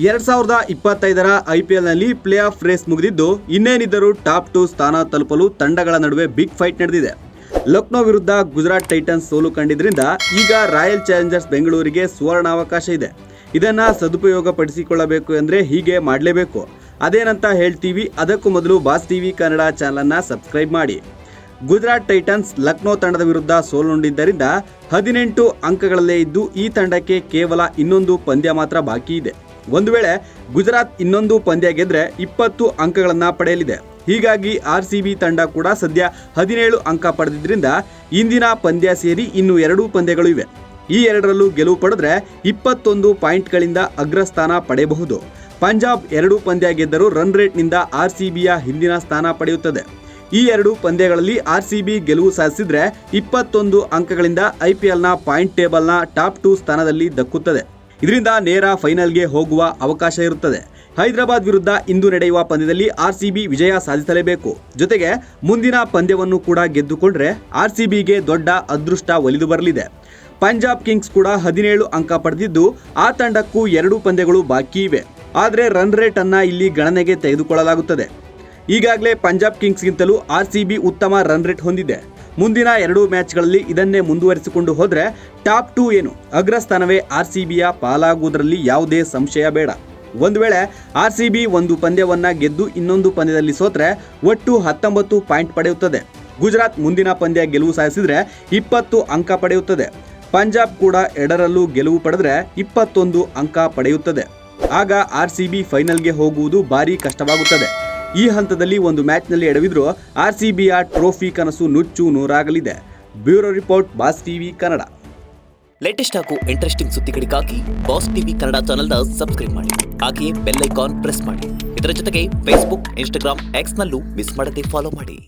2025ರ ಐಪಿಎಲ್ನಲ್ಲಿ play of race ಮುಗಿದಿದ್ದು ಇನ್ನೇನಿದ್ದರೂ top 2 ಸ್ಥಾನ ತಲುಪಲು ತಂಡಗಳ ನಡುವೆ ಬಿಗ್ ಫೈಟ್ ನಡೆದಿದೆ. ಲಕ್ನೋ ವಿರುದ್ಧ ಗುಜರಾತ್ ಟೈಟನ್ಸ್ ಸೋಲು ಕಂಡಿದ್ದರಿಂದ ಈಗ ರಾಯಲ್ ಚಾಲೆಂಜರ್ಸ್ ಬೆಂಗಳೂರಿಗೆ ಸುವರ್ಣಾವಕಾಶ ಇದೆ. ಇದನ್ನ ಸದುಪಯೋಗಪಡಿಸಿಕೊಳ್ಳಬೇಕು ಅಂದರೆ ಹೀಗೆ ಮಾಡಲೇಬೇಕು. ಅದೇನಂತ ಹೇಳ್ತೀವಿ. ಅದಕ್ಕೂ ಮೊದಲು ಬಾಸ್ ಟಿವಿ ಕನ್ನಡ ಚಾನಲನ್ನು ಸಬ್ಸ್ಕ್ರೈಬ್ ಮಾಡಿ. ಗುಜರಾತ್ ಟೈಟನ್ಸ್ ಲಕ್ನೋ ತಂಡದ ವಿರುದ್ಧ ಸೋಲುಂಡಿದ್ದರಿಂದ 18 ಅಂಕಗಳಲ್ಲೇ ಇದ್ದು ಈ ತಂಡಕ್ಕೆ ಕೇವಲ ಇನ್ನೊಂದು ಪಂದ್ಯ ಮಾತ್ರ ಬಾಕಿ ಇದೆ. ಒಂದು ವೇಳೆ ಗುಜರಾತ್ ಇನ್ನೊಂದು ಪಂದ್ಯ ಗೆದ್ರೆ 20 ಅಂಕಗಳನ್ನು ಪಡೆಯಲಿದೆ. ಹೀಗಾಗಿ RCB ತಂಡ ಕೂಡ ಸದ್ಯ 17 ಅಂಕ ಪಡೆದಿದ್ದರಿಂದ ಇಂದಿನ ಪಂದ್ಯ ಸೇರಿ ಇನ್ನು 2 ಪಂದ್ಯಗಳು ಇವೆ. ಈ ಎರಡರಲ್ಲೂ ಗೆಲುವು ಪಡೆದ್ರೆ 21 ಪಾಯಿಂಟ್ಗಳಿಂದ ಅಗ್ರಸ್ಥಾನ ಪಡೆಯಬಹುದು. ಪಂಜಾಬ್ 2 ಪಂದ್ಯ ಗೆದ್ದರೂ ರನ್ ರೇಟ್ನಿಂದ RCBಯ ಹಿಂದಿನ ಸ್ಥಾನ ಪಡೆಯುತ್ತದೆ. ಈ 2 ಪಂದ್ಯಗಳಲ್ಲಿ RCB ಗೆಲುವು ಸಾಧಿಸಿದ್ರೆ 21 ಅಂಕಗಳಿಂದ IPLನ ಪಾಯಿಂಟ್ ಟೇಬಲ್ನ ಟಾಪ್ 2 ಸ್ಥಾನದಲ್ಲಿ ದಕ್ಕುತ್ತದೆ. ಇದರಿಂದ ನೇರ ಫೈನಲ್ಗೆ ಹೋಗುವ ಅವಕಾಶ ಇರುತ್ತದೆ. ಹೈದರಾಬಾದ್ ವಿರುದ್ಧ ಇಂದು ನಡೆಯುವ ಪಂದ್ಯದಲ್ಲಿ RCB ವಿಜಯ ಸಾಧಿಸಲೇಬೇಕು. ಜೊತೆಗೆ ಮುಂದಿನ ಪಂದ್ಯವನ್ನು ಕೂಡ ಗೆದ್ದುಕೊಂಡ್ರೆ RCBಗೆ ದೊಡ್ಡ ಅದೃಷ್ಟ ಒಲಿದು ಬರಲಿದೆ. ಪಂಜಾಬ್ ಕಿಂಗ್ಸ್ ಕೂಡ 17 ಅಂಕ ಪಡೆದಿದ್ದು ಆ ತಂಡಕ್ಕೂ 2 ಪಂದ್ಯಗಳು ಬಾಕಿ ಇವೆ. ಆದರೆ ರನ್ ರೇಟ್ ಅನ್ನ ಇಲ್ಲಿ ಗಣನೆಗೆ ತೆಗೆದುಕೊಳ್ಳಲಾಗುತ್ತದೆ. ಈಗಾಗಲೇ ಪಂಜಾಬ್ ಕಿಂಗ್ಸ್ಗಿಂತಲೂ RCB ಉತ್ತಮ ರನ್ ರೇಟ್ ಹೊಂದಿದೆ. ಮುಂದಿನ 2 ಮ್ಯಾಚ್ಗಳಲ್ಲಿ ಇದನ್ನೇ ಮುಂದುವರಿಸಿಕೊಂಡು ಹೋದರೆ ಟಾಪ್ 2 ಏನು ಅಗ್ರಸ್ಥಾನವೇ RCBಯ ಪಾಲಾಗುವುದರಲ್ಲಿ ಯಾವುದೇ ಸಂಶಯ ಬೇಡ. ಒಂದು ವೇಳೆ RCB ಒಂದು ಪಂದ್ಯವನ್ನ ಗೆದ್ದು ಇನ್ನೊಂದು ಪಂದ್ಯದಲ್ಲಿ ಸೋತ್ರೆ ಒಟ್ಟು 19 ಪಾಯಿಂಟ್ ಪಡೆಯುತ್ತದೆ. ಗುಜರಾತ್ ಮುಂದಿನ ಪಂದ್ಯ ಗೆಲುವು ಸಾಧಿಸಿದ್ರೆ 20 ಅಂಕ ಪಡೆಯುತ್ತದೆ. ಪಂಜಾಬ್ ಕೂಡ ಎರಡರಲ್ಲೂ ಗೆಲುವು ಪಡೆದ್ರೆ 21 ಅಂಕ ಪಡೆಯುತ್ತದೆ. ಆಗ RCB ಫೈನಲ್ಗೆ ಹೋಗುವುದು ಭಾರಿ ಕಷ್ಟವಾಗುತ್ತದೆ. ಈ ಹಂತದಲ್ಲಿ ಒಂದು ಮ್ಯಾಚ್ನಲ್ಲಿ ಎಡವಿದ್ರೂ RCBಯ ಟ್ರೋಫಿ ಕನಸು ನುಚ್ಚು ನೂರಾಗಲಿದೆ. Bureau report, Boss TV Kannada. Latest ಹಾಗೂ ಇಂಟ್ರೆಸ್ಟಿಂಗ್ ಸುದ್ದಿಗಳಿಗಾಗಿ ಬಾಸ್ ಟಿವಿ ಕನ್ನಡ ಚಾನೆಲ್ನ ಸಬ್ಸ್ಕ್ರೈಬ್ ಮಾಡಿ. ಹಾಗೆಯೇ ಬೆಲ್ ಐಕಾನ್ ಪ್ರೆಸ್ ಮಾಡಿ. ಇದರ ಜೊತೆಗೆ ಫೇಸ್ಬುಕ್, ಇನ್ಸ್ಟಾಗ್ರಾಮ್, ಎಕ್ಸ್ನಲ್ಲೂ ಮಿಸ್ ಮಾಡದೆ ಫಾಲೋ ಮಾಡಿ.